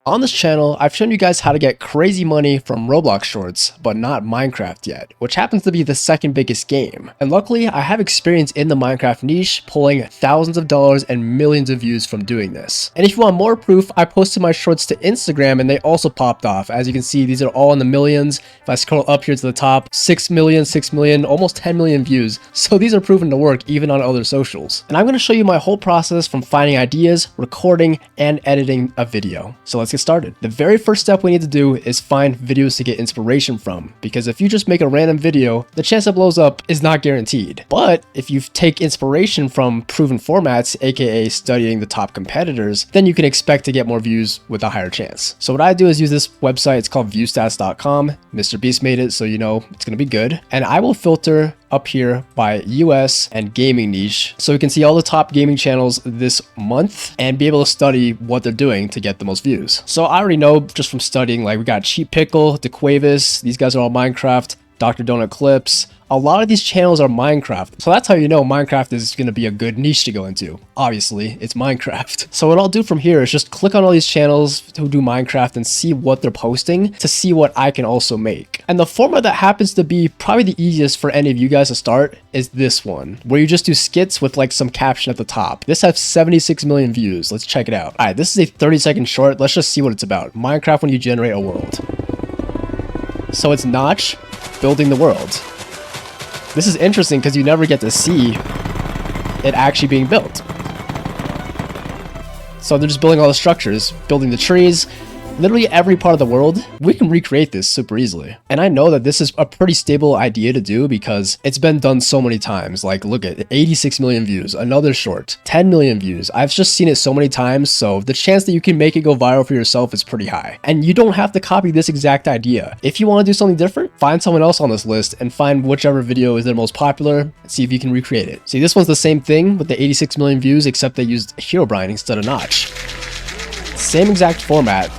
On this channel, I've shown you guys how to get crazy money from Roblox shorts, but not Minecraft yet, which happens to be the second biggest game. And luckily, I have experience in the Minecraft niche, pulling thousands of dollars and millions of views from doing this. And if you want more proof, I posted my shorts to Instagram and they also popped off. As you can see, these are all in the millions. If I scroll up here to the top, 6 million, almost 10 million views. So these are proven to work even on other socials. And I'm going to show you my whole process from finding ideas, recording, and editing a video. So let's get started. The very first step we need to do is find videos to get inspiration from, because if you just make a random video, the chance it blows up is not guaranteed. But if you take inspiration from proven formats, aka studying the top competitors, then you can expect to get more views with a higher chance. So what I do is use this website. It's called viewstats.com. Mr. Beast made it, so you know it's going to be good. And I will filter up here by US and gaming niche, so we can see all the top gaming channels this month and be able to study what they're doing to get the most views. So I already know just from studying, like we got Cheap Pickle, DeQuavis, these guys are all Minecraft, Dr. Donut Clips. A lot of these channels are Minecraft. So that's how you know Minecraft is going to be a good niche to go into. Obviously, it's Minecraft. So what I'll do from here is just click on all these channels who do Minecraft and see what they're posting to see what I can also make. And the format that happens to be probably the easiest for any of you guys to start is this one, where you just do skits with like some caption at the top. This has 76 million views. Let's check it out. All right, this is a 30-second short. Let's just see what it's about. Minecraft when you generate a world. So it's Notch building the world. This is interesting because you never get to see it actually being built. So they're just building all the structures, building the trees, literally every part of the world. We can recreate this super easily. And I know that this is a pretty stable idea to do because it's been done so many times. Like look at 86 million views, another short, 10 million views. I've just seen it so many times. So the chance that you can make it go viral for yourself is pretty high. And you don't have to copy this exact idea. If you want to do something different, find someone else on this list and find whichever video is their most popular and see if you can recreate it. See, this one's the same thing with the 86 million views, except they used Herobrine instead of Notch. Same exact format.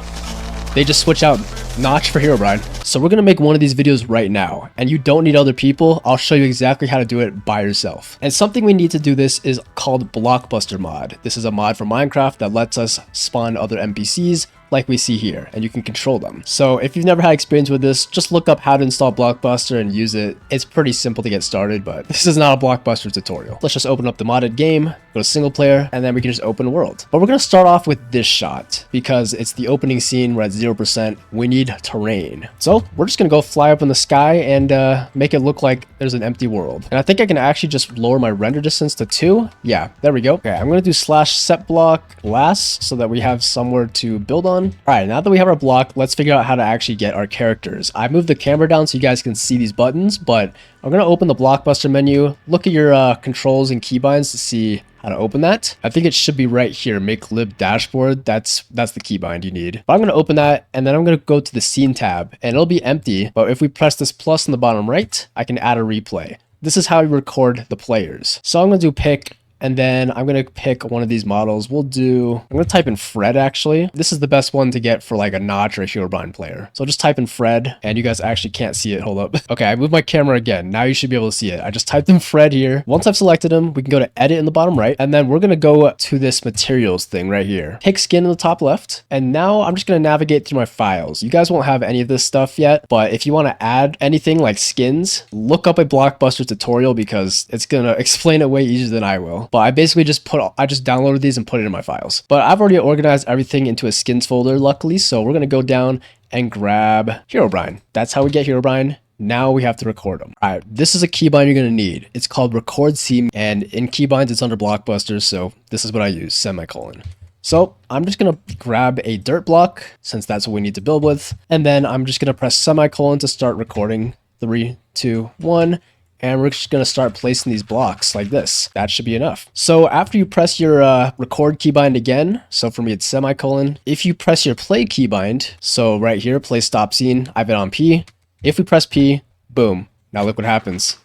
They just switch out Notch for Herobrine. So we're going to make one of these videos right now, and you don't need other people. I'll show you exactly how to do it by yourself. And something we need to do this is called Blockbuster mod. This is a mod for Minecraft that lets us spawn other NPCs like we see here, and you can control them. So if you've never had experience with this, just look up how to install Blockbuster and use it. It's pretty simple to get started, but this is not a Blockbuster tutorial. Let's just open up the modded game, go to single player, and then we can just open a world. But we're gonna start off with this shot because it's the opening scene. We're at 0%. We need terrain. So we're just gonna go fly up in the sky and make it look like there's an empty world. And I think I can actually just lower my render distance to 2. Yeah, there we go. Okay, I'm gonna do /set_block glass so that we have somewhere to build on. All right, now that we have our block, let's figure out how to actually get our characters. I moved the camera down so you guys can see these buttons, but I'm going to open the Blockbuster menu, look at your controls and keybinds to see how to open that. I think it should be right here, make lib dashboard. That's the keybind you need. But I'm going to open that, and then I'm going to go to the scene tab, and it'll be empty. But if we press this plus in the bottom right, I can add a replay. This is how we record the players. So I'm going to do pick, and then I'm going to pick one of these models. I'm going to type in Fred, actually. This is the best one to get for like a Notch or a Herobrine player. So just type in Fred, and you guys actually can't see it. Hold up. Okay, I moved my camera again. Now you should be able to see it. I just typed in Fred here. Once I've selected him, we can go to edit in the bottom right, and then we're going to go to this materials thing right here. Pick skin in the top left, and now I'm just going to navigate through my files. You guys won't have any of this stuff yet, but if you want to add anything like skins, look up a Blockbuster tutorial because it's going to explain it way easier than I will. But I basically just downloaded these and put it in my files. But I've already organized everything into a skins folder, luckily. So we're going to go down and grab Herobrine. That's how we get Herobrine. Now we have to record them. All right, this is a keybind you're going to need. It's called record scene, and in keybinds, it's under Blockbuster. So this is what I use, semicolon. So I'm just going to grab a dirt block since that's what we need to build with. And then I'm just going to press semicolon to start recording. 3, 2, 1. And we're just going to start placing these blocks like this. That should be enough. So after you press your record keybind again, so for me it's semicolon. If you press your play keybind, so right here, play stop scene, I have it on P. If we press P, boom. Now look what happens.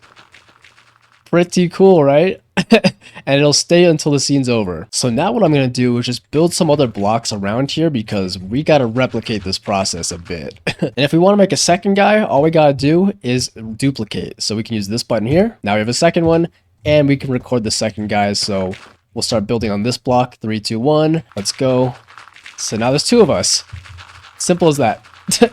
Pretty cool, right? And it'll stay until the scene's over. So now what I'm going to do is just build some other blocks around here because we got to replicate this process a bit. And if we want to make a second guy, all we got to do is duplicate. So we can use this button here. Now we have a second one, and we can record the second guy. So we'll start building on this block. 3, 2, 1. Let's go. So now there's 2 of us. Simple as that.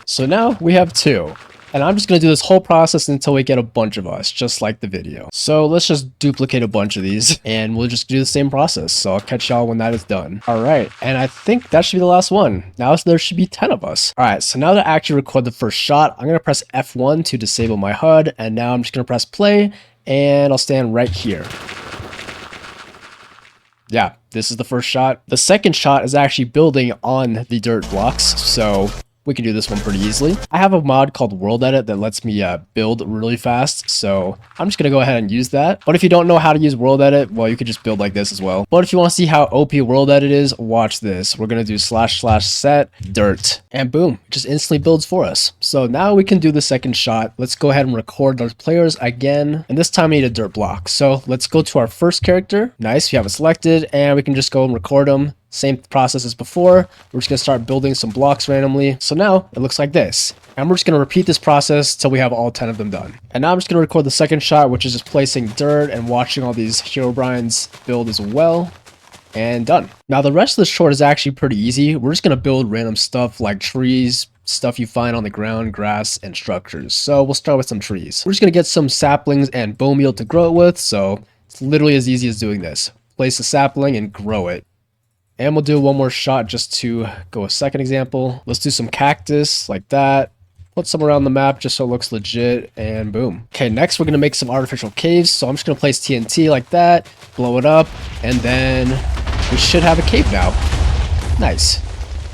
So now we have 2. And I'm just going to do this whole process until we get a bunch of us, just like the video. So let's just duplicate a bunch of these and we'll just do the same process. So I'll catch y'all when that is done. All right. And I think that should be the last one. Now there should be 10 of us. All right. So now to actually record the first shot, I'm going to press F1 to disable my HUD. And now I'm just going to press play and I'll stand right here. Yeah, this is the first shot. The second shot is actually building on the dirt blocks. So we can do this one pretty easily. I have a mod called World Edit that lets me build really fast, so I'm just gonna go ahead and use that. But if you don't know how to use World Edit, well, you could just build like this as well. But if you want to see how OP World Edit is, watch this. We're gonna do //set dirt, and boom, it just instantly builds for us. So now we can do the second shot. Let's go ahead and record those players again, and this time we need a dirt block. So let's go to our first character. Nice, we have it selected, and we can just go and record them. Same process as before. We're just going to start building some blocks randomly. So now it looks like this. And we're just going to repeat this process till we have all 10 of them done. And now I'm just going to record the second shot, which is just placing dirt and watching all these Herobrines build as well. And done. Now the rest of the short is actually pretty easy. We're just going to build random stuff like trees, stuff you find on the ground, grass, and structures. So we'll start with some trees. We're just going to get some saplings and bone meal to grow it with. So it's literally as easy as doing this. Place a sapling and grow it. And we'll do one more shot just to go a second example. Let's do some cactus like that. Put some around the map just so it looks legit, and boom. Okay, next we're gonna make some artificial caves. So I'm just gonna place TNT like that, blow it up, and then we should have a cave now. Nice.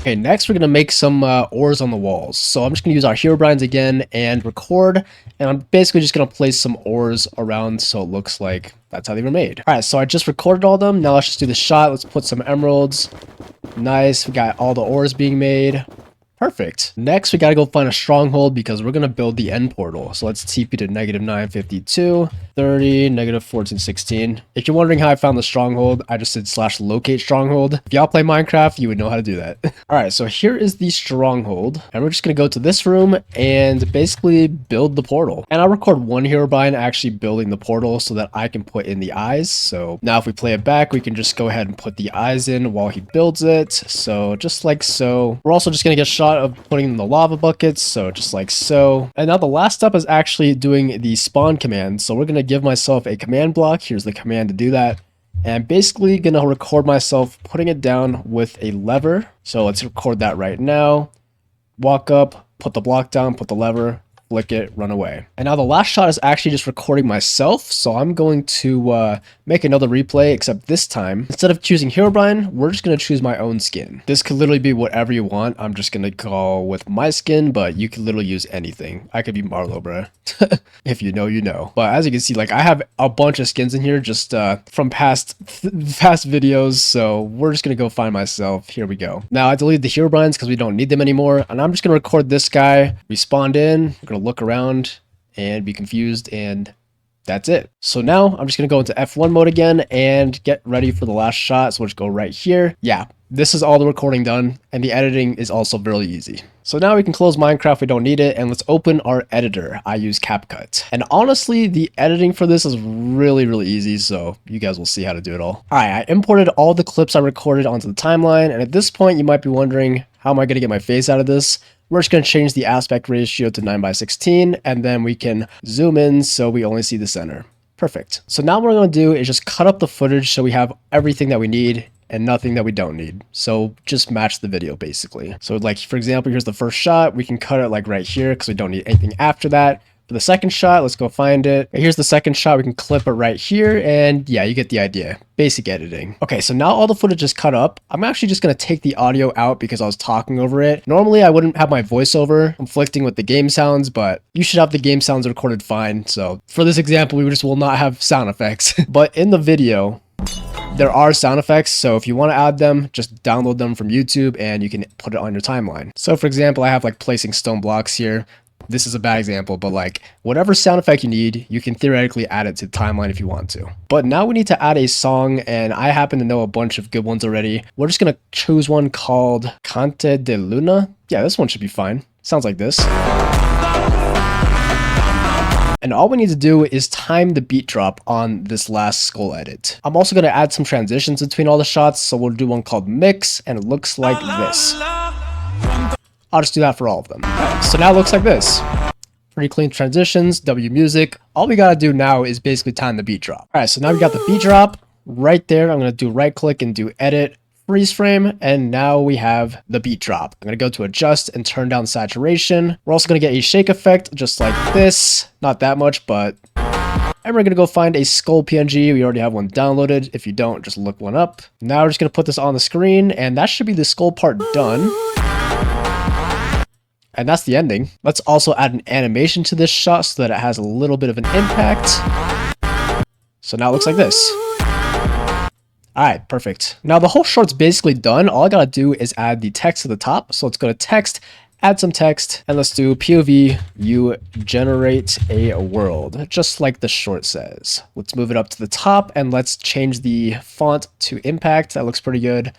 Okay, next we're gonna make some ores on the walls. So I'm just gonna use our Herobrines again and record, and I'm basically just gonna place some ores around so it looks like that's how they were made. All right, so I just recorded all of them. Now let's just do the shot. Let's put some emeralds. Nice, we got all the ores being made. Perfect. Next, we gotta go find a stronghold because we're gonna build the end portal. So let's TP to -952, 30, -1416. If you're wondering how I found the stronghold, I just did /locate stronghold. If y'all play Minecraft, you would know how to do that. All right, so here is the stronghold, and we're just gonna go to this room and basically build the portal. And I'll record one Herobrine actually building the portal so that I can put in the eyes. So now if we play it back, we can just go ahead and put the eyes in while he builds it. So just like so. We're also just gonna get shot of putting in the lava buckets, so just like so. And now the last step is actually doing the spawn command. So we're gonna give myself a command block. Here's the command to do that, and basically gonna record myself putting it down with a lever. So let's record that right now. Walk up, put the block down, put the lever, flick it, run away. And now the last shot is actually just recording myself. So I'm going to make another replay, except this time, instead of choosing Herobrine, we're just going to choose my own skin. This could literally be whatever you want. I'm just going to go with my skin, but you can literally use anything. I could be Marlo, bruh. If you know, you know. But as you can see, like I have a bunch of skins in here just from past videos. So we're just going to go find myself. Here we go. Now I deleted the Herobrines because we don't need them anymore. And I'm just going to record this guy. We spawned in. We're going to look around and be confused, and that's it. So now I'm just going to go into F1 mode again and get ready for the last shot. So we'll just go right here. Yeah, this is all the recording done, and the editing is also really easy. So now we can close Minecraft, we don't need it, and let's open our editor. I use CapCut. And honestly, the editing for this is really easy, so you guys will see how to do it all. Alright, I imported all the clips I recorded onto the timeline, and at this point you might be wondering, how am I going to get my face out of this? We're just going to change the aspect ratio to 9:16, and then we can zoom in so we only see the center. Perfect. So now what we're going to do is just cut up the footage so we have everything that we need and nothing that we don't need. So just match the video basically. So like, for example, here's the first shot. We can cut it like right here because we don't need anything after that. For the second shot, let's go find it. Here's the second shot. We can clip it right here, and yeah, you get the idea. Basic editing. Okay, so now all the footage is cut up. I'm actually just going to take the audio out because I was talking over it. Normally, I wouldn't have my voiceover conflicting with the game sounds, but you should have the game sounds recorded fine. So for this example, we just will not have sound effects. But in the video, there are sound effects, so if you want to add them, just download them from YouTube and you can put it on your timeline. So for example, I have like placing stone blocks here. This is a bad example, but like whatever sound effect you need, you can theoretically add it to the timeline if you want to. But now we need to add a song, and I happen to know a bunch of good ones already. We're just going to choose one called Cante de Luna. Yeah, this one should be fine. Sounds like this. And all we need to do is time the beat drop on this last skull edit. I'm also going to add some transitions between all the shots, so we'll do one called mix, and it looks like this. I'll just do that for all of them. Right, so now it looks like this. Pretty clean transitions, W music. All we gotta do now is basically time the beat drop. All right, so now we got the beat drop right there. I'm gonna do right click and do edit, freeze frame, and now we have the beat drop. I'm gonna go to adjust and turn down saturation. We're also gonna get a shake effect just like this. Not that much, but... And we're gonna go find a skull PNG. We already have one downloaded. If you don't, just look one up. Now we're just gonna put this on the screen, and that should be the skull part done. And that's the ending. Let's also add an animation to this shot so that it has a little bit of an impact. So now it looks like this. Alright, perfect. Now the whole short's basically done. All I gotta do is add the text to the top. So let's go to text, add some text, and let's do POV, you generate a world, just like the short says. Let's move it up to the top and let's change the font to impact. That looks pretty good.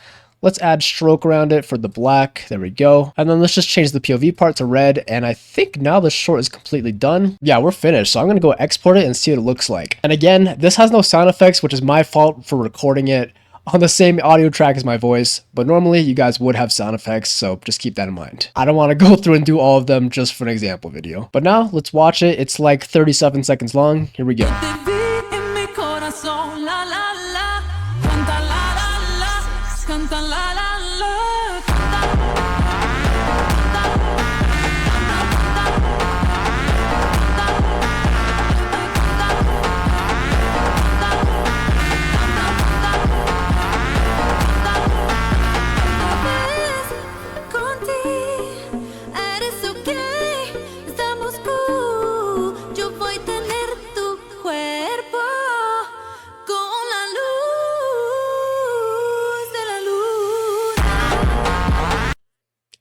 Let's add stroke around it for the black. There we go. And then let's just change the POV part to red. And I think now the short is completely done. Yeah, we're finished. So I'm going to go export it and see what it looks like. And again, this has no sound effects, which is my fault for recording it on the same audio track as my voice. But normally you guys would have sound effects. So just keep that in mind. I don't want to go through and do all of them just for an example video. But now let's watch it. It's like 37 seconds long. Here we go.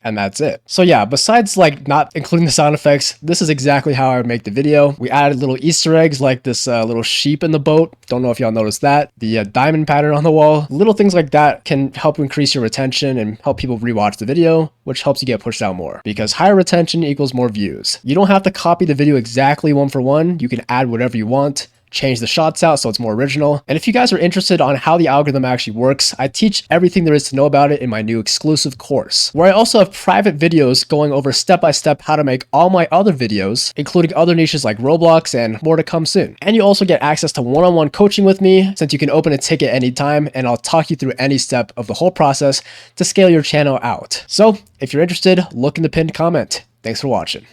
And that's it. So yeah, besides like not including the sound effects, this is exactly how I would make the video. We added little Easter eggs like this little sheep in the boat. Don't know if y'all noticed that. The diamond pattern on the wall. Little things like that can help increase your retention and help people rewatch the video, which helps you get pushed out more. Because higher retention equals more views. You don't have to copy the video exactly one for one. You can add whatever you want. Change the shots out so it's more original. And if you guys are interested on how the algorithm actually works, I teach everything there is to know about it in my new exclusive course, where I also have private videos going over step-by-step how to make all my other videos, including other niches like Roblox and more to come soon. And you also get access to one-on-one coaching with me, since you can open a ticket anytime, and I'll talk you through any step of the whole process to scale your channel out. So if you're interested, look in the pinned comment. Thanks for watching.